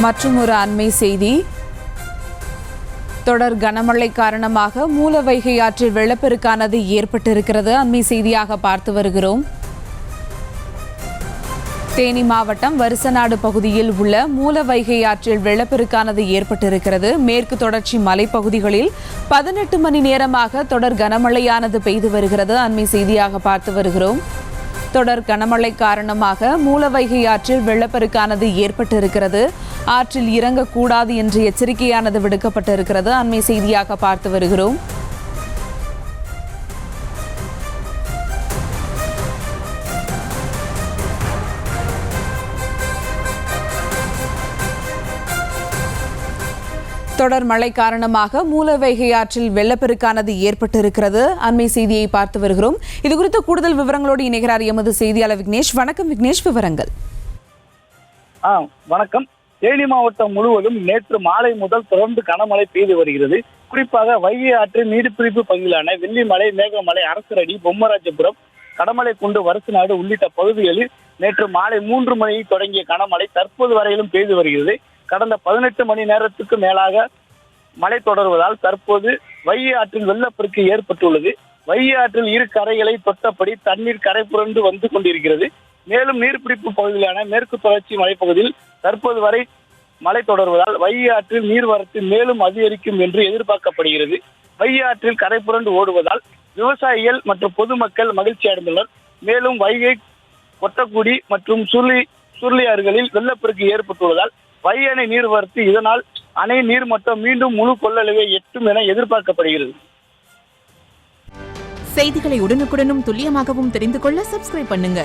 மற்றும் ஒரு அண்மை செய்தி. தொடர் கனமழை காரணமாக மூலவைகை ஆற்றில் வெள்ளப்பெருக்கானது ஏற்பட்டிருக்கிறது. அண்மை செய்தியாக பார்த்து வருகிறோம். தேனி மாவட்டம் வருசநாடு பகுதியில் உள்ள மூலவைகை ஆற்றில் வெள்ளப்பெருக்கானது ஏற்பட்டிருக்கிறது. மேற்கு தொடர்ச்சி மலைப்பகுதிகளில் 18 மணி நேரமாக தொடர் கனமழையானது பெய்து வருகிறது. அண்மை செய்தியாக பார்த்து வருகிறோம். தொடர் கனமழை காரணமாக மூலவைகை ஆற்றில் வெள்ளப்பெருக்கானது ஏற்பட்டிருக்கிறது. ஆற்றில் இறங்கக்கூடாது என்று எச்சரிக்கையானது விடுக்கப்பட்டிருக்கிறது. அண்மை செய்தியாக பார்த்து வருகிறோம். தொடர் மழை காரணமாக மூலவைகை ஆற்றில் வெள்ளப்பெருக்கானது ஏற்பட்டிருக்கிறது. அண்மை செய்தியை பார்த்து வருகிறோம். இது குறித்த கூடுதல் விவரங்களோடு இணைகிறார் எமது செய்தியாளர் விக்னேஷ். வணக்கம் விக்னேஷ், விவரங்கள். வணக்கம். தேனி மாவட்டம் முழுவதும் நேற்று மாலை முதல் தொடர்ந்து கனமழை பெய்து வருகிறது. குறிப்பாக வைகை ஆற்றின் நீர்பிடிப்பு பகுதியிலான வெள்ளிமலை, மேகமலை, அரசரடி, பொம்மராஜபுரம், கடமலைக்குண்டு, வருசநாடு உள்ளிட்ட பகுதிகளில் நேற்று மாலை 3 மணியில் தொடங்கிய கனமழை தற்போது வரையிலும் பெய்து வருகிறது. கடந்த 18 மணி நேரத்துக்கு மேலாக மழை தொடர்வதால் தற்போது வைகை ஆற்றில் வெள்ளப்பெருக்கு ஏற்பட்டுள்ளது. வைகை ஆற்றில் இரு கரைகளை தொட்டபடி தண்ணீர் கரை புரண்டு வந்து கொண்டிருக்கிறது. மேலும் நீர்பிடிப்பு பகுதியிலான மேற்கு தொடர்ச்சி மலைப்பகுதியில் தற்போது வரை மழை தொடர்வதால் வைகை ஆற்றில் நீர்வரத்து மேலும் அதிகரிக்கும் என்று எதிர்பார்க்கப்படுகிறது. வைகை ஆற்றில் கரை புரண்டு ஓடுவதால் விவசாயிகள் மற்றும் பொதுமக்கள் மகிழ்ச்சி அடைந்துள்ளனர். மேலும் வைகை, கொட்டக்குடி மற்றும் சுருளியாறுகளில் வெள்ளப்பெருக்கு ஏற்பட்டுள்ளதால் வைகை அணை நீர்வரத்து இதனால் அணை நீர்மட்டம் மீண்டும் முழு கொள்ளளவை எட்டும் என எதிர்பார்க்கப்படுகிறது. செய்திகளை உடனுக்குடனும் துல்லியமாகவும் தெரிந்து கொள்ள சப்ஸ்கிரைப் பண்ணுங்க.